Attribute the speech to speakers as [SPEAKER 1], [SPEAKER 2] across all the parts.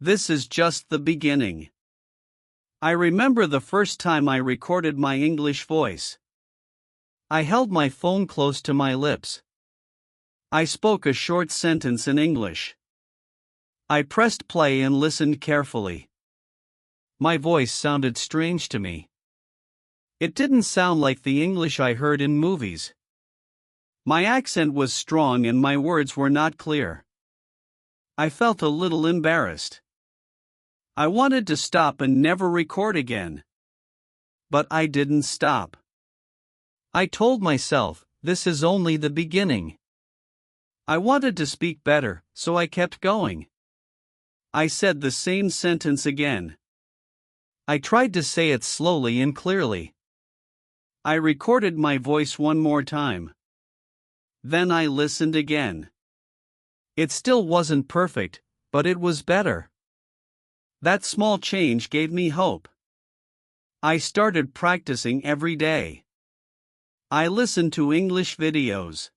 [SPEAKER 1] This is just the beginning. I remember the first time I recorded my English voice. I held my phone close to my lips. I spoke a short sentence in English. I pressed play and listened carefully. My voice sounded strange to me. It didn't sound like the English I heard in movies. My accent was strong and my words were not clear. I felt a little embarrassed. I wanted to stop and never record again. But I didn't stop. I told myself, this is only the beginning. I wanted to speak better, so I kept going. I said the same sentence again. I tried to say it slowly and clearly. I recorded my voice one more time. Then I listened again. It still wasn't perfect, but it was better. That small change gave me hope. I started practicing every day. I listened to English videos.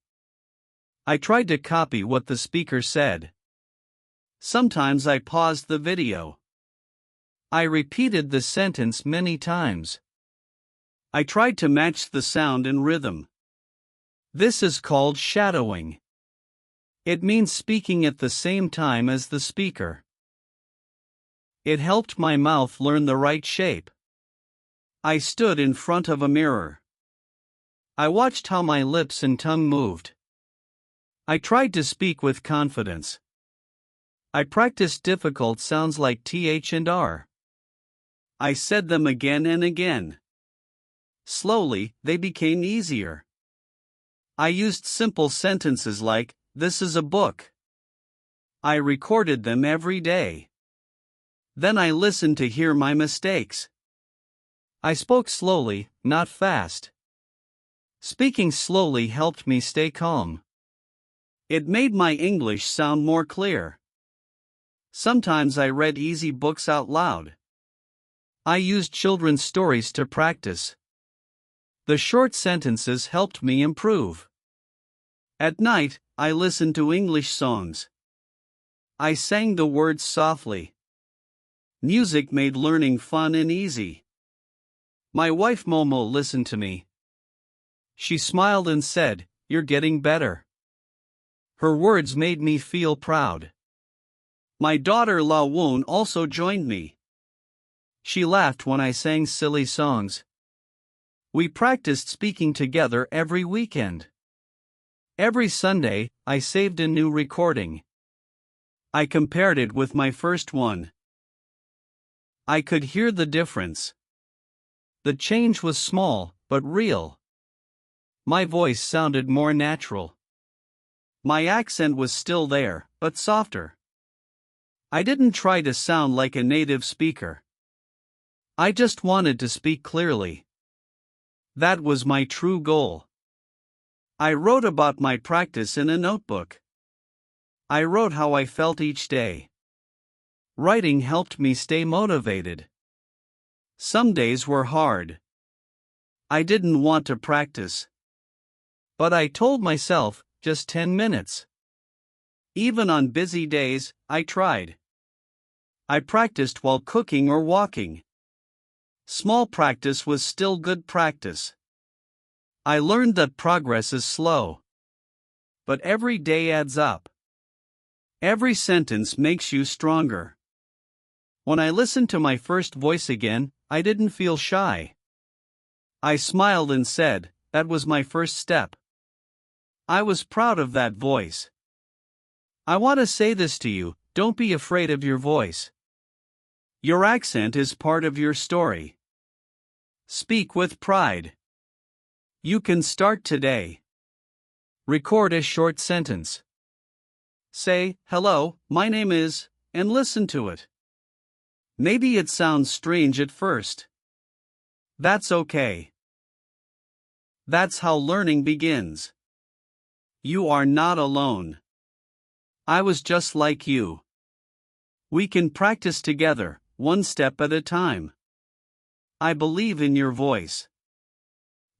[SPEAKER 1] I tried to copy what the speaker said. Sometimes I paused the video. I repeated the sentence many times. I tried to match the sound and rhythm. This is called shadowing. It means speaking at the same time as the speaker. It helped my mouth learn the right shape. I stood in front of a mirror. I watched how my lips and tongue moved. I tried to speak with confidence. I practiced difficult sounds like th and r. I said them again and again. Slowly, they became easier. I used simple sentences like, "This is a book." I recorded them every day. Then I listened to hear my mistakes. I spoke slowly, not fast. Speaking slowly helped me stay calm. It made my English sound more clear. Sometimes I read easy books out loud. I used children's stories to practice. The short sentences helped me improve. At night, I listened to English songs. I sang the words softly. Music made learning fun and easy. My wife Momo listened to me. She smiled and said, "You're getting better." Her words made me feel proud. My daughter La Woon also joined me. She laughed when I sang silly songs. We practiced speaking together every weekend. Every Sunday, I saved a new recording. I compared it with my first one. I could hear the difference. The change was small, but real. My voice sounded more natural. My accent was still there, but softer. I didn't try to sound like a native speaker. I just wanted to speak clearly. That was my true goal. I wrote about my practice in a notebook. I wrote how I felt each day. Writing helped me stay motivated. Some days were hard. I didn't want to practice. But I told myself, just 10 minutes. Even on busy days, I tried. I practiced while cooking or walking. Small practice was still good practice. I learned that progress is slow. But every day adds up. Every sentence makes you stronger. When I listened to my first voice again, I didn't feel shy. I smiled and said, that was my first step. I was proud of that voice. I want to say this to you, don't be afraid of your voice. Your accent is part of your story. Speak with pride. You can start today. Record a short sentence. Say, "Hello, my name is," and listen to it. Maybe it sounds strange at first. That's okay. That's how learning begins. You are not alone. I was just like you. We can practice together, one step at a time. I believe in your voice.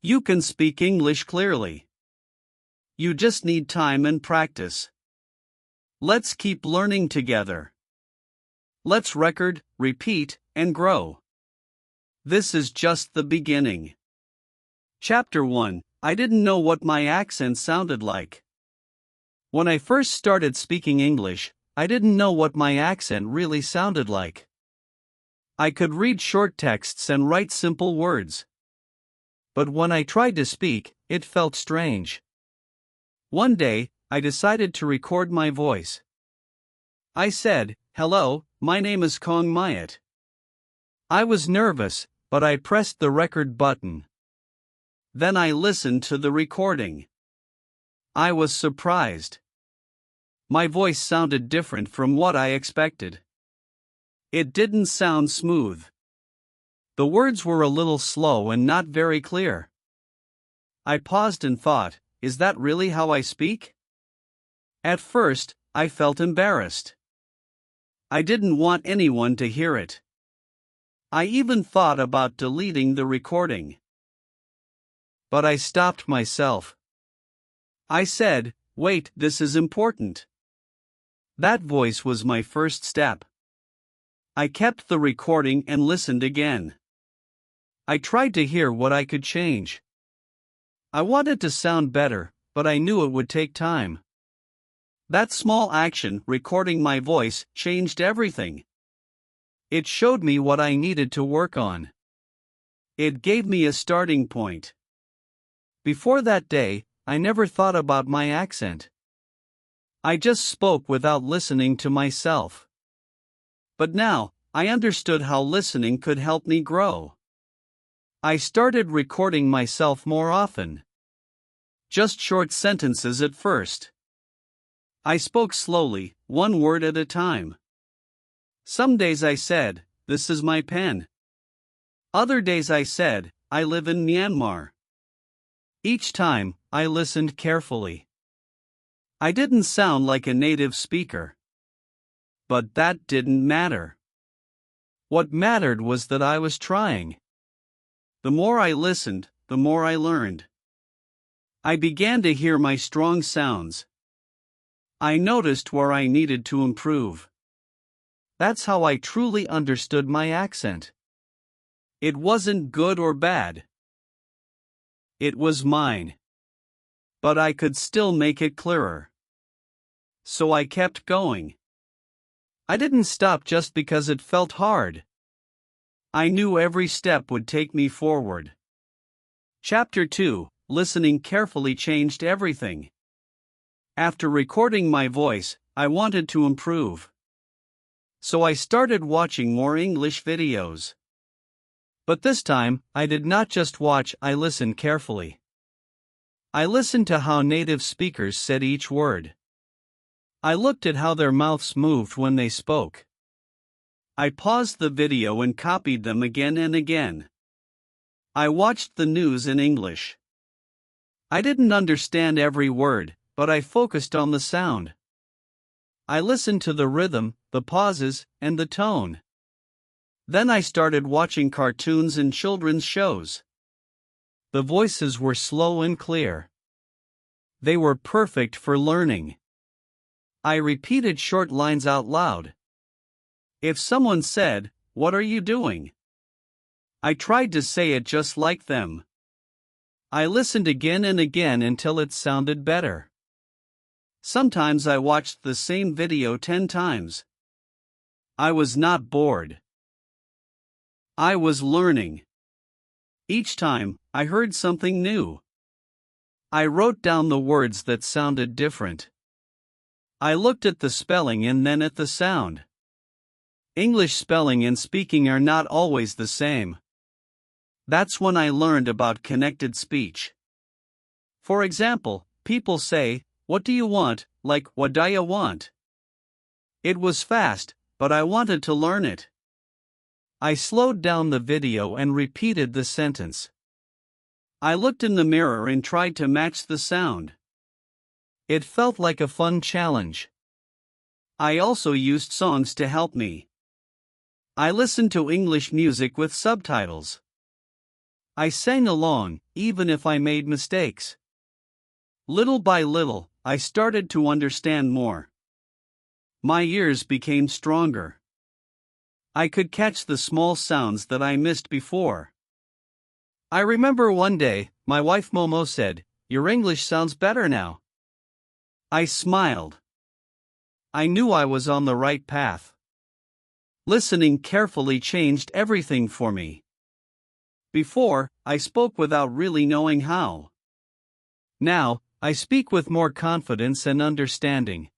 [SPEAKER 1] You can speak English clearly. You just need time and practice. Let's keep learning together. Let's record, repeat, and grow. This is just the beginning. Chapter 1. I didn't know what my accent sounded like. When I first started speaking English, I didn't know what my accent really sounded like. I could read short texts and write simple words. But when I tried to speak, it felt strange. One day, I decided to record my voice. I said, "Hello, my name is Kong Mayat." I was nervous, but I pressed the record button. Then I listened to the recording. I was surprised. My voice sounded different from what I expected. It didn't sound smooth. The words were a little slow and not very clear. I paused and thought, is that really how I speak? At first, I felt embarrassed. I didn't want anyone to hear it. I even thought about deleting the recording. But I stopped myself. I said, "Wait, this is important." That voice was my first step. I kept the recording and listened again. I tried to hear what I could change. I wanted to sound better, but I knew it would take time. That small action, recording my voice, changed everything. It showed me what I needed to work on. It gave me a starting point. Before that day, I never thought about my accent. I just spoke without listening to myself. But now, I understood how listening could help me grow. I started recording myself more often. Just short sentences at first. I spoke slowly, one word at a time. Some days I said, "This is my pen." Other days I said, "I live in Myanmar." Each time, I listened carefully. I didn't sound like a native speaker. But that didn't matter. What mattered was that I was trying. The more I listened, the more I learned. I began to hear my strong sounds. I noticed where I needed to improve. That's how I truly understood my accent. It wasn't good or bad. It was mine. But I could still make it clearer. So I kept going. I didn't stop just because it felt hard. I knew every step would take me forward. Chapter 2. Listening carefully changed everything. After recording my voice, I wanted to improve. So I started watching more English videos. But this time, I did not just watch, I listened carefully. I listened to how native speakers said each word. I looked at how their mouths moved when they spoke. I paused the video and copied them again and again. I watched the news in English. I didn't understand every word, but I focused on the sound. I listened to the rhythm, the pauses, and the tone. Then I started watching cartoons and children's shows. The voices were slow and clear. They were perfect for learning. I repeated short lines out loud. If someone said, "What are you doing?" I tried to say it just like them. I listened again and again until it sounded better. Sometimes I watched the same video 10 times. I was not bored. I was learning. Each time, I heard something new. I wrote down the words that sounded different. I looked at the spelling and then at the sound. English spelling and speaking are not always the same. That's when I learned about connected speech. For example, people say, "What do you want?" like, "What do you want?" It was fast, but I wanted to learn it. I slowed down the video and repeated the sentence. I looked in the mirror and tried to match the sound. It felt like a fun challenge. I also used songs to help me. I listened to English music with subtitles. I sang along, even if I made mistakes. Little by little, I started to understand more. My ears became stronger. I could catch the small sounds that I missed before. I remember one day, my wife Momo said, "Your English sounds better now." I smiled. I knew I was on the right path. Listening carefully changed everything for me. Before, I spoke without really knowing how. Now, I speak with more confidence and understanding.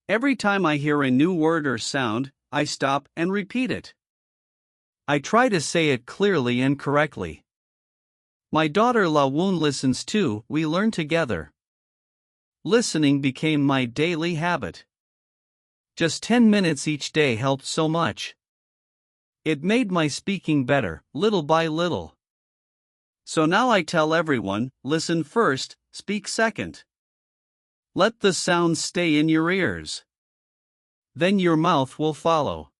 [SPEAKER 1] Every time I hear a new word or sound, I stop and repeat it. I try to say it clearly and correctly. My daughter La Woon listens too, we learn together. Listening became my daily habit. Just 10 minutes each day helped so much. It made my speaking better, little by little. So now I tell everyone, listen first, speak second. Let the sounds stay in your ears. Then your mouth will follow.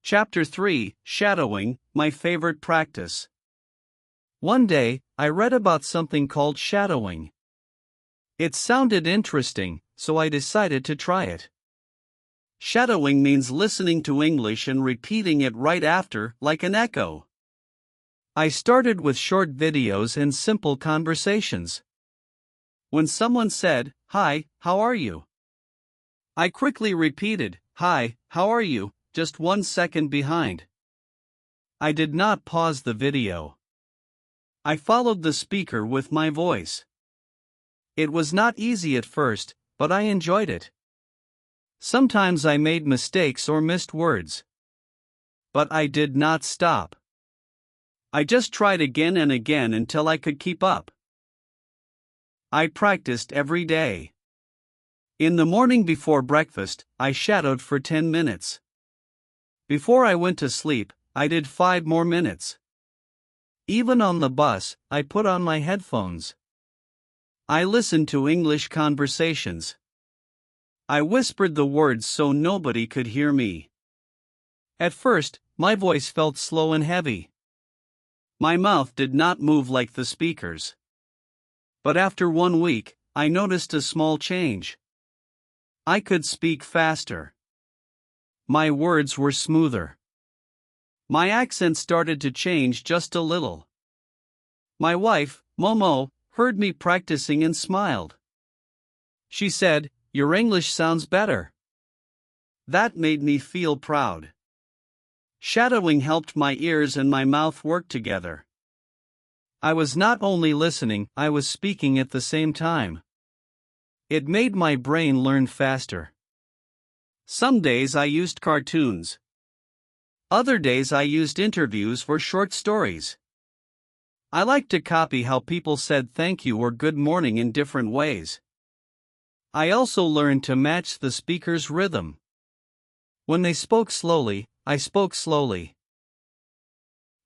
[SPEAKER 1] Chapter 3, Shadowing, my favorite practice. One day, I read about something called shadowing. It sounded interesting, so I decided to try it. Shadowing means listening to English and repeating it right after, like an echo. I started with short videos and simple conversations. When someone said, "Hi, how are you?" I quickly repeated, "Hi, how are you?" just 1 second behind. I did not pause the video. I followed the speaker with my voice. It was not easy at first, but I enjoyed it. Sometimes I made mistakes or missed words. But I did not stop. I just tried again and again until I could keep up. I practiced every day. In the morning before breakfast, I shadowed for 10 minutes. Before I went to sleep, I did 5 more minutes. Even on the bus, I put on my headphones. I listened to English conversations. I whispered the words so nobody could hear me. At first, my voice felt slow and heavy. My mouth did not move like the speaker's. But after 1 week, I noticed a small change. I could speak faster. My words were smoother. My accent started to change just a little. My wife, Momo, heard me practicing and smiled. She said, "Your English sounds better." That made me feel proud. Shadowing helped my ears and my mouth work together. I was not only listening, I was speaking at the same time. It made my brain learn faster. Some days I used cartoons. Other days I used interviews or short stories. I liked to copy how people said thank you or good morning in different ways. I also learned to match the speaker's rhythm. When they spoke slowly, I spoke slowly.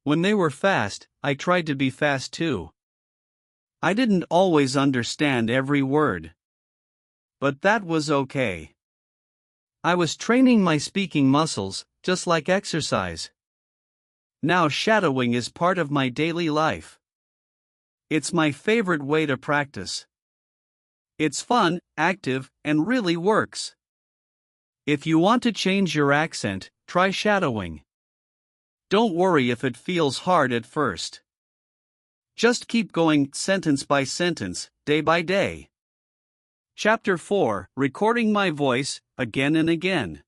[SPEAKER 1] When they were fast, I tried to be fast too. I didn't always understand every word. But that was okay. I was training my speaking muscles, just like exercise. Now shadowing is part of my daily life. It's my favorite way to practice. It's fun, active, and really works. If you want to change your accent, try shadowing. Don't worry if it feels hard at first. Just keep going sentence by sentence, day by day. Chapter 4, Recording my voice, again and again.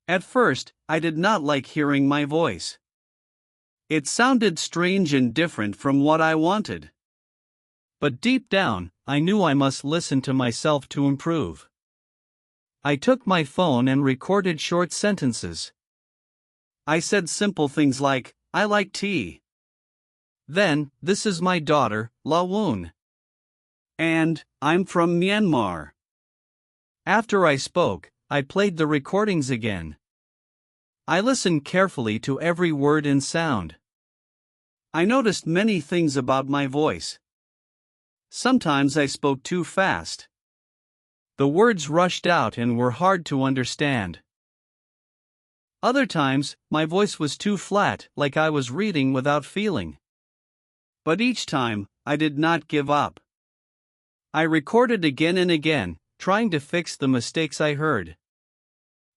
[SPEAKER 1] At first, I did not like hearing my voice. It sounded strange and different from what I wanted. But deep down, I knew I must listen to myself to improve. I took my phone and recorded short sentences. I said simple things like, "I like tea." Then, "This is my daughter, La Woon." And, "I'm from Myanmar." After I spoke, I played the recordings again. I listened carefully to every word and sound. I noticed many things about my voice. Sometimes I spoke too fast. The words rushed out and were hard to understand. Other times, my voice was too flat, like I was reading without feeling. But each time, I did not give up. I recorded again and again, trying to fix the mistakes I heard.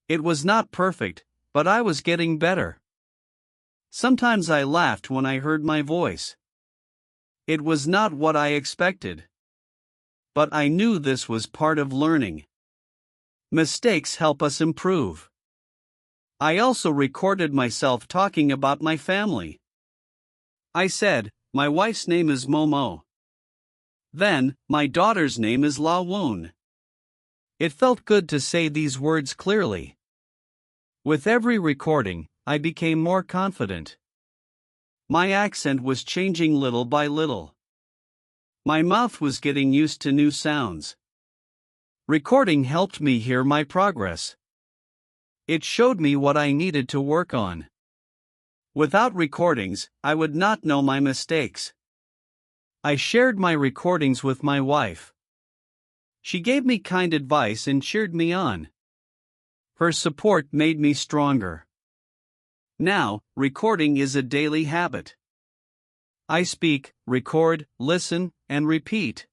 [SPEAKER 1] It was not perfect, but I was getting better. Sometimes I laughed when I heard my voice. It was not what I expected. But I knew this was part of learning. Mistakes help us improve. I also recorded myself talking about my family. I said, "My wife's name is Momo." Then, "My daughter's name is La Woon." It felt good to say these words clearly. With every recording, I became more confident. My accent was changing little by little. My mouth was getting used to new sounds. Recording helped me hear my progress. It showed me what I needed to work on. Without recordings, I would not know my mistakes. I shared my recordings with my wife. She gave me kind advice and cheered me on. Her support made me stronger. Now, recording is a daily habit. I speak, record, listen, and repeat.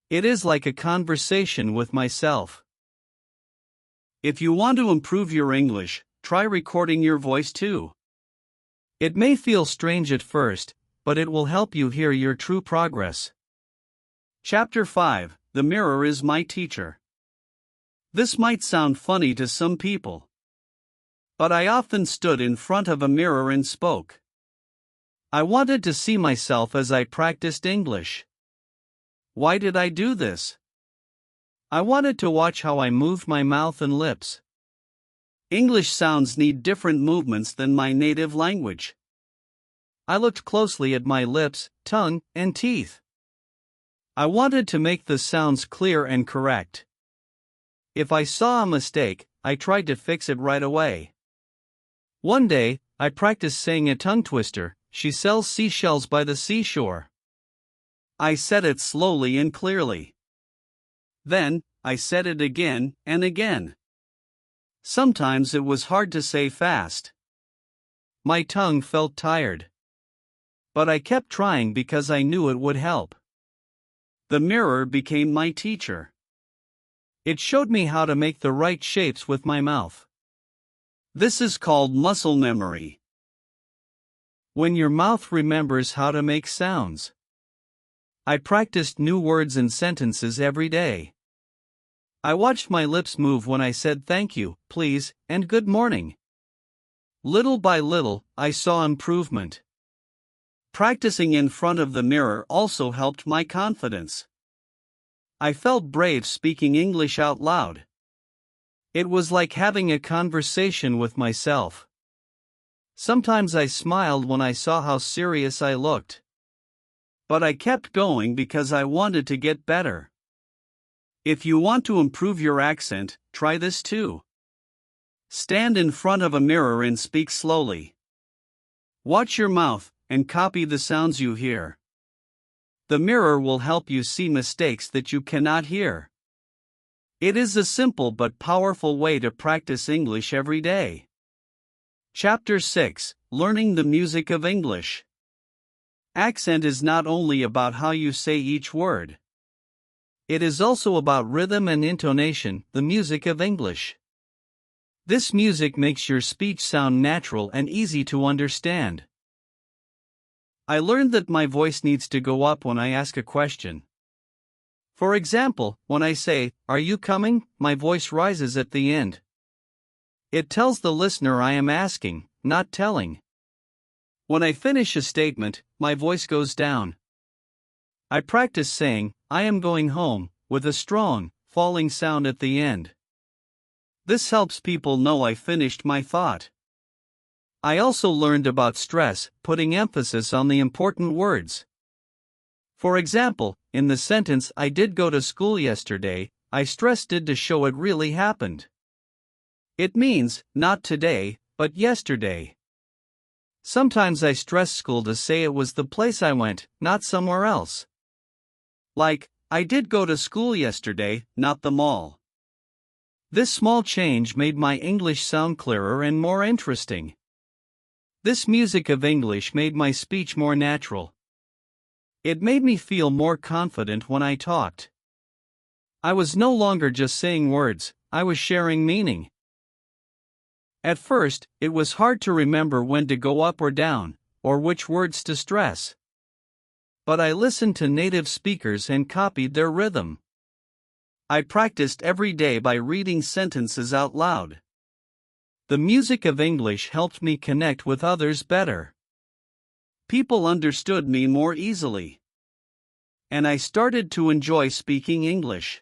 [SPEAKER 1] It is like a conversation with myself. If you want to improve your English, try recording your voice too. It may feel strange at first, but it will help you hear your true progress. Chapter 5: The Mirror is My Teacher. This might sound funny to some people. But I often stood in front of a mirror and spoke. I wanted to see myself as I practiced English. Why did I do this? I wanted to watch how I moved my mouth and lips. English sounds need different movements than my native language. I looked closely at my lips, tongue, and teeth. I wanted to make the sounds clear and correct. If I saw a mistake, I tried to fix it right away. One day, I practiced saying a tongue twister, "She sells seashells by the seashore." I said it slowly and clearly. Then, I said it again and again. Sometimes it was hard to say fast. My tongue felt tired. But I kept trying because I knew it would help. The mirror became my teacher. It showed me how to make the right shapes with my mouth. This is called muscle memory. When your mouth remembers how to make sounds. I practiced new words and sentences every day. I watched my lips move when I said thank you, please, and good morning. Little by little, I saw improvement. Practicing in front of the mirror also helped my confidence. I felt brave speaking English out loud. It was like having a conversation with myself. Sometimes I smiled when I saw how serious I looked. But I kept going because I wanted to get better. If you want to improve your accent, try this too. Stand in front of a mirror and speak slowly. Watch your mouth and copy the sounds you hear. The mirror will help you see mistakes that you cannot hear. It is a simple but powerful way to practice English every day. Chapter 6: Learning the Music of English. Accent is not only about how you say each word. It is also about rhythm and intonation, the music of English. This music makes your speech sound natural and easy to understand. I learned that my voice needs to go up when I ask a question. For example, when I say, "Are you coming?" my voice rises at the end. It tells the listener I am asking, not telling. When I finish a statement, my voice goes down. I practice saying, "I am going home," with a strong, falling sound at the end. This helps people know I finished my thought. I also learned about stress, putting emphasis on the important words. For example, in the sentence "I did go to school yesterday," I stressed "did" to show it really happened. It means, not today, but yesterday. Sometimes I stress school to say it was the place I went, not somewhere else. Like, "I did go to school yesterday," not the mall. This small change made my English sound clearer and more interesting. This music of English made my speech more natural. It made me feel more confident when I talked. I was no longer just saying words, I was sharing meaning. At first, it was hard to remember when to go up or down, or which words to stress. But I listened to native speakers and copied their rhythm. I practiced every day by reading sentences out loud. The music of English helped me connect with others better. People understood me more easily. And I started to enjoy speaking English.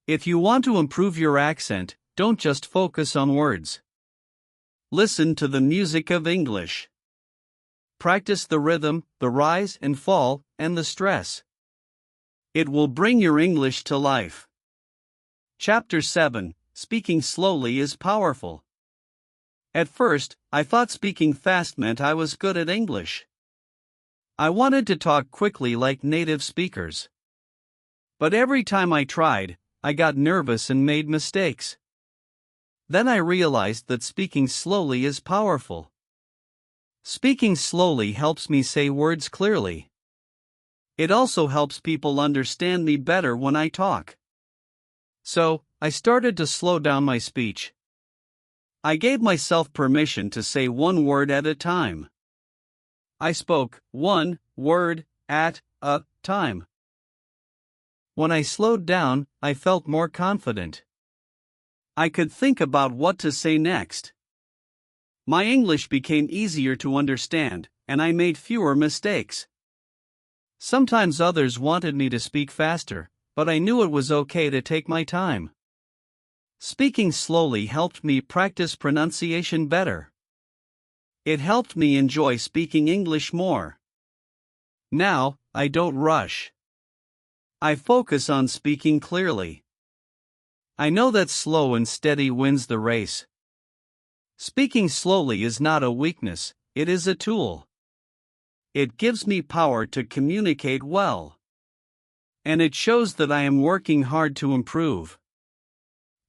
[SPEAKER 1] If you want to improve your accent, don't just focus on words. Listen to the music of English. Practice the rhythm, the rise and fall, and the stress. It will bring your English to life. Chapter 7: Speaking slowly is powerful. At first, I thought speaking fast meant I was good at English. I wanted to talk quickly like native speakers. But every time I tried, I got nervous and made mistakes. Then I realized that speaking slowly is powerful. Speaking slowly helps me say words clearly. It also helps people understand me better when I talk. So, I started to slow down my speech. I gave myself permission to say one word at a time. I spoke one word at a time. When I slowed down, I felt more confident. I could think about what to say next. My English became easier to understand, and I made fewer mistakes. Sometimes others wanted me to speak faster, but I knew it was okay to take my time. Speaking slowly helped me practice pronunciation better. It helped me enjoy speaking English more. Now, I don't rush. I focus on speaking clearly. I know that slow and steady wins the race. Speaking slowly is not a weakness, it is a tool. It gives me power to communicate well. And it shows that I am working hard to improve.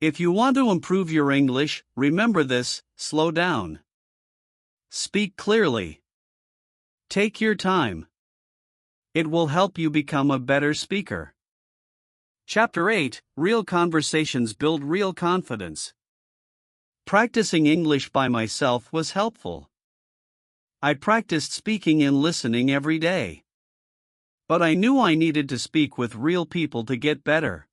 [SPEAKER 1] If you want to improve your English, remember this: slow down. Speak clearly. Take your time. It will help you become a better speaker. Chapter 8: Real conversations build real confidence. Practicing English by myself was helpful. I practiced speaking and listening every day. But I knew I needed to speak with real people to get better.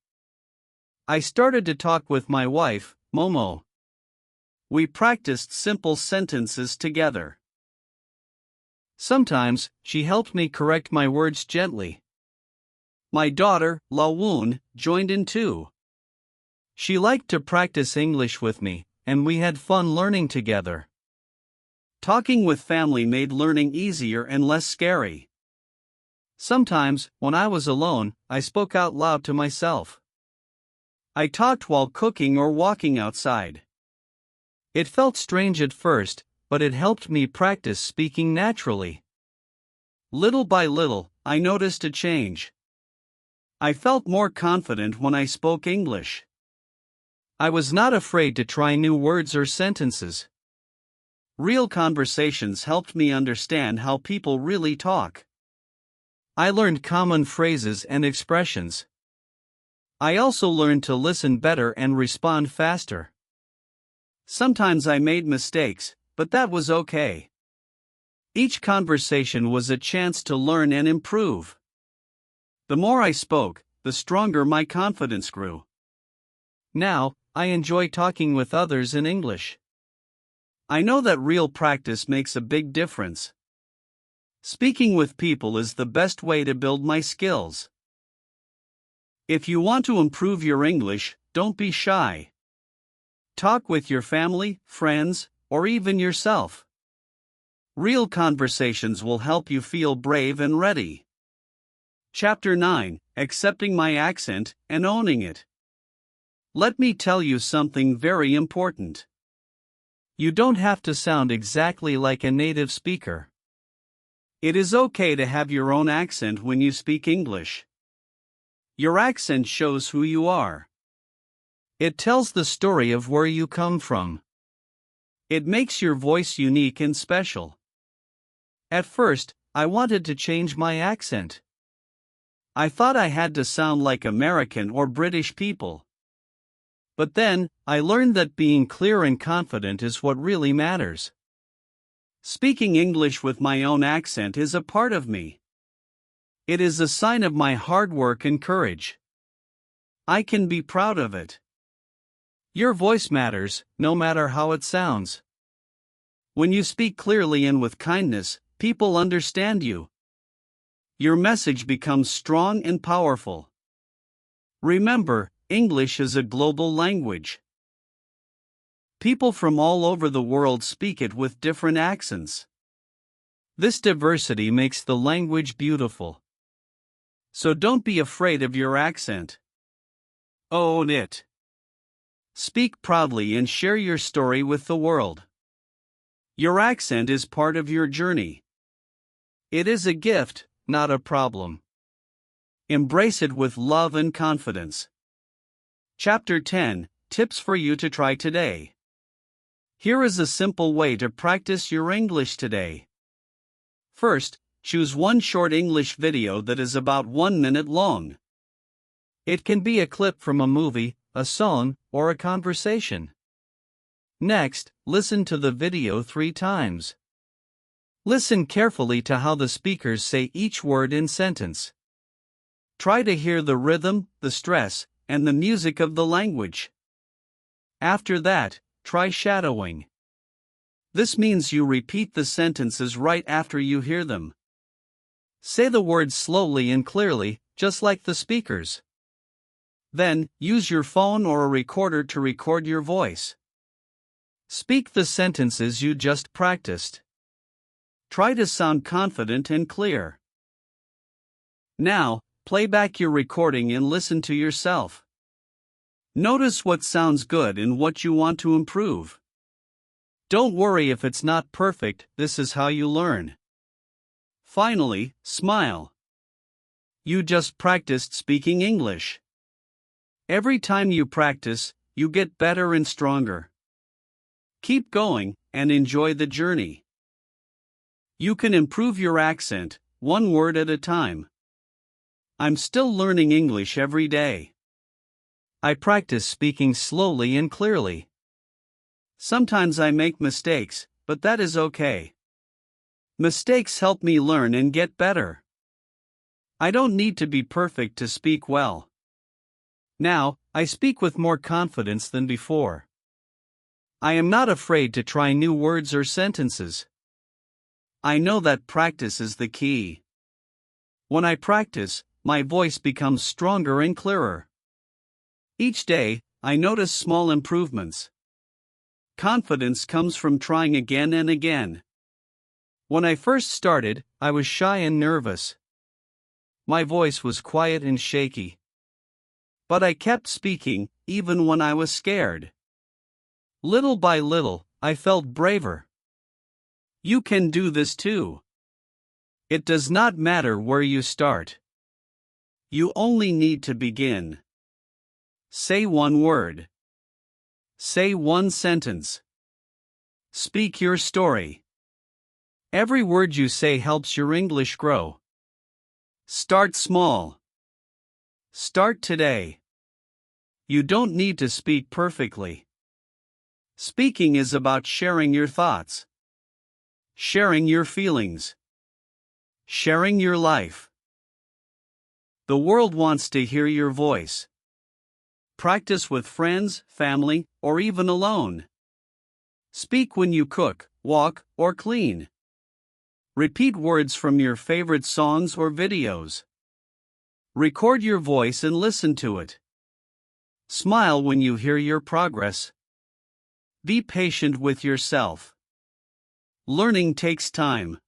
[SPEAKER 1] I started to talk with my wife, Momo. We practiced simple sentences together. Sometimes, she helped me correct my words gently. My daughter, Lawoon, joined in too. She liked to practice English with me, and we had fun learning together. Talking with family made learning easier and less scary. Sometimes, when I was alone, I spoke out loud to myself. I talked while cooking or walking outside. It felt strange at first, but it helped me practice speaking naturally. Little by little, I noticed a change. I felt more confident when I spoke English. I was not afraid to try new words or sentences. Real conversations helped me understand how people really talk. I learned common phrases and expressions. I also learned to listen better and respond faster. Sometimes I made mistakes, but that was okay. Each conversation was a chance to learn and improve. The more I spoke, the stronger my confidence grew. Now, I enjoy talking with others in English. I know that real practice makes a big difference. Speaking with people is the best way to build my skills. If you want to improve your English, don't be shy. Talk with your family, friends, or even yourself. Real conversations will help you feel brave and ready. Chapter 9: Accepting my accent and owning it. Let me tell you something very important. You don't have to sound exactly like a native speaker. It is okay to have your own accent when you speak English. Your accent shows who you are. It tells the story of where you come from. It makes your voice unique and special. At first, I wanted to change my accent. I thought I had to sound like American or British people. But then, I learned that being clear and confident is what really matters. Speaking English with my own accent is a part of me. It is a sign of my hard work and courage. I can be proud of it. Your voice matters, no matter how it sounds. When you speak clearly and with kindness, people understand you. Your message becomes strong and powerful. Remember, English is a global language. People from all over the world speak it with different accents. This diversity makes the language beautiful. So don't be afraid of your accent. Own it. Speak proudly and share your story with the world. Your accent is part of your journey. It is a gift, not a problem. Embrace it with love and confidence. Chapter 10 Tips for you to try today. Here is a simple way to practice your English today. First, choose one short English video that is about 1 minute long. It can be a clip from a movie, a song, or a conversation. Next, listen to the video 3 times. Listen carefully to how the speakers say each word in sentence. Try to hear the rhythm, the stress, and the music of the language. After that, try shadowing. This means you repeat the sentences right after you hear them. Say the words slowly and clearly, just like the speakers. Then, use your phone or a recorder to record your voice. Speak the sentences you just practiced. Try to sound confident and clear. Now, play back your recording and listen to yourself. Notice what sounds good and what you want to improve. Don't worry if it's not perfect, this is how you learn. Finally, smile. You just practiced speaking English. Every time you practice, you get better and stronger. Keep going, and enjoy the journey. You can improve your accent, one word at a time. I'm still learning English every day. I practice speaking slowly and clearly. Sometimes I make mistakes, but that is okay. Mistakes help me learn and get better. I don't need to be perfect to speak well. Now, I speak with more confidence than before. I am not afraid to try new words or sentences. I know that practice is the key. When I practice, my voice becomes stronger and clearer. Each day, I notice small improvements. Confidence comes from trying again and again. When I first started, I was shy and nervous. My voice was quiet and shaky. But I kept speaking, even when I was scared. Little by little, I felt braver. You can do this too. It does not matter where you start. You only need to begin. Say one word. Say one sentence. Speak your story. Every word you say helps your English grow. Start small. Start today. You don't need to speak perfectly. Speaking is about sharing your thoughts. Sharing your feelings. Sharing your life. The world wants to hear your voice. Practice with friends, family, or even alone. Speak when you cook, walk, or clean. Repeat words from your favorite songs or videos. Record your voice and listen to it. Smile when you hear your progress. Be patient with yourself. Learning takes time.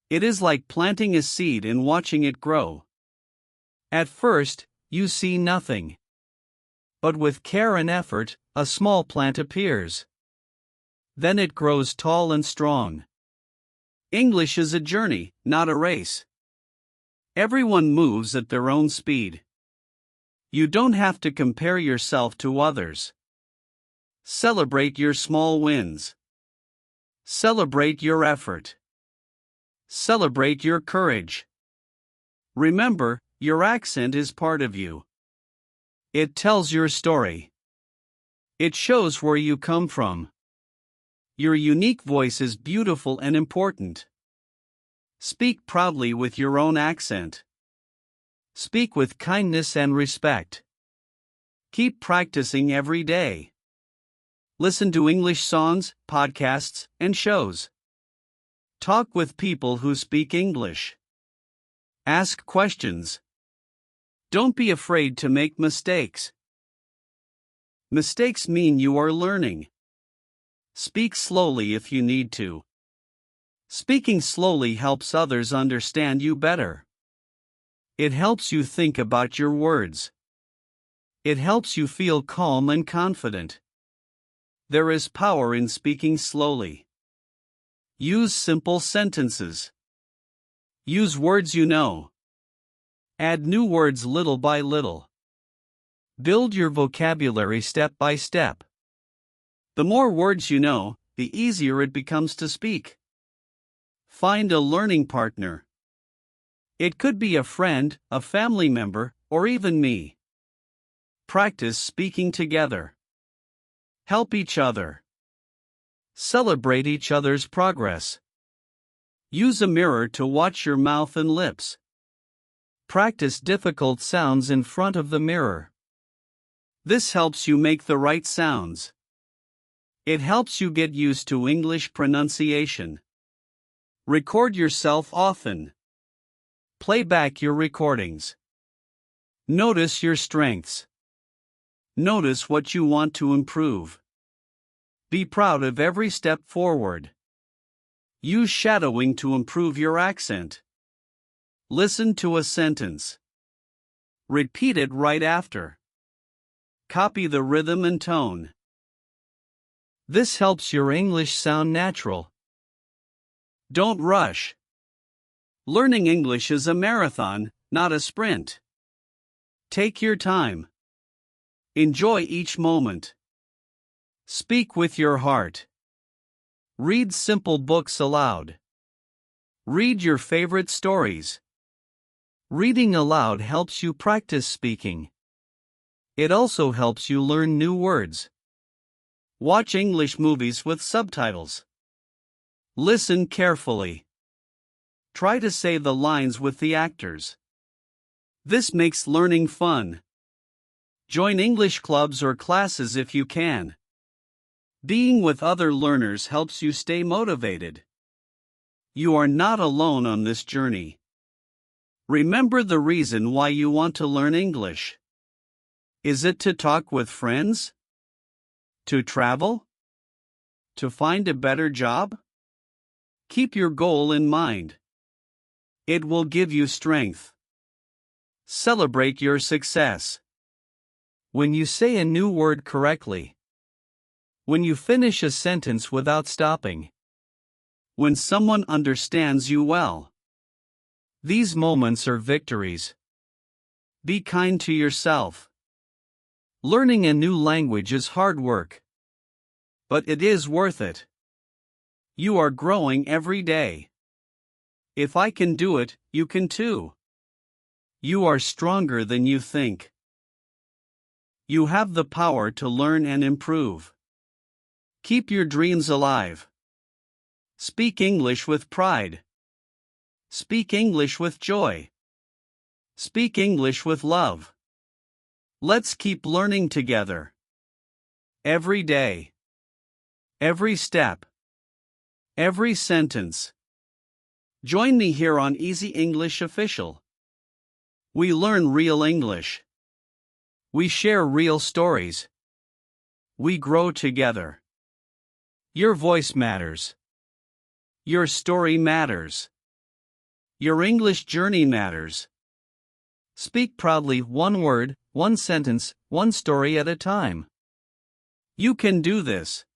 [SPEAKER 1] It is like planting a seed and watching it grow. At first, you see nothing. But with care and effort, a small plant appears. Then it grows tall and strong. English is a journey, not a race. Everyone moves at their own speed. You don't have to compare yourself to others. Celebrate your small wins. Celebrate your effort. Celebrate your courage. Remember, your accent is part of you. It tells your story. It shows where you come from. Your unique voice is beautiful and important. Speak proudly with your own accent. Speak with kindness and respect. Keep practicing every day. Listen to English songs, podcasts, and shows. Talk with people who speak English. Ask questions. Don't be afraid to make mistakes. Mistakes mean you are learning. Speak slowly if you need to. Speaking slowly helps others understand you better. It helps you think about your words. It helps you feel calm and confident. There is power in speaking slowly. Use simple sentences. Use words you know. Add new words little by little. Build your vocabulary step by step. The more words you know, the easier it becomes to speak. Find a learning partner. It could be a friend, a family member, or even me. Practice speaking together. Help each other. Celebrate each other's progress. Use a mirror to watch your mouth and lips. Practice difficult sounds in front of the mirror. This helps you make the right sounds. It helps you get used to English pronunciation. Record yourself often. Play back your recordings. Notice your strengths. Notice what you want to improve. Be proud of every step forward. Use shadowing to improve your accent. Listen to a sentence. Repeat it right after. Copy the rhythm and tone. This helps your English sound natural. Don't rush. Learning English is a marathon, not a sprint. Take your time. Enjoy each moment. Speak with your heart. Read simple books aloud. Read your favorite stories. Reading aloud helps you practice speaking. It also helps you learn new words. Watch English movies with subtitles. Listen carefully. Try to say the lines with the actors. This makes learning fun. Join English clubs or classes if you can. Being with other learners helps you stay motivated. You are not alone on this journey. Remember the reason why you want to learn English. Is it to talk with friends? To travel? To find a better job? Keep your goal in mind. It will give you strength. Celebrate your success. When you say a new word correctly. When you finish a sentence without stopping. When someone understands you well. These moments are victories. Be kind to yourself. Learning a new language is hard work. But it is worth it. You are growing every day. If I can do it, you can too. You are stronger than you think. You have the power to learn and improve. Keep your dreams alive. Speak English with pride. Speak English with joy. Speak English with love. Let's keep learning together. Every day. Every step. Every sentence. Join me here on Easy English Official. We learn real English. We share real stories. We grow together. Your voice matters. Your story matters. Your English journey matters. Speak proudly, one word, one sentence, one story at a time. You can do this.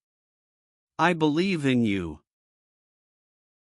[SPEAKER 1] I believe in you.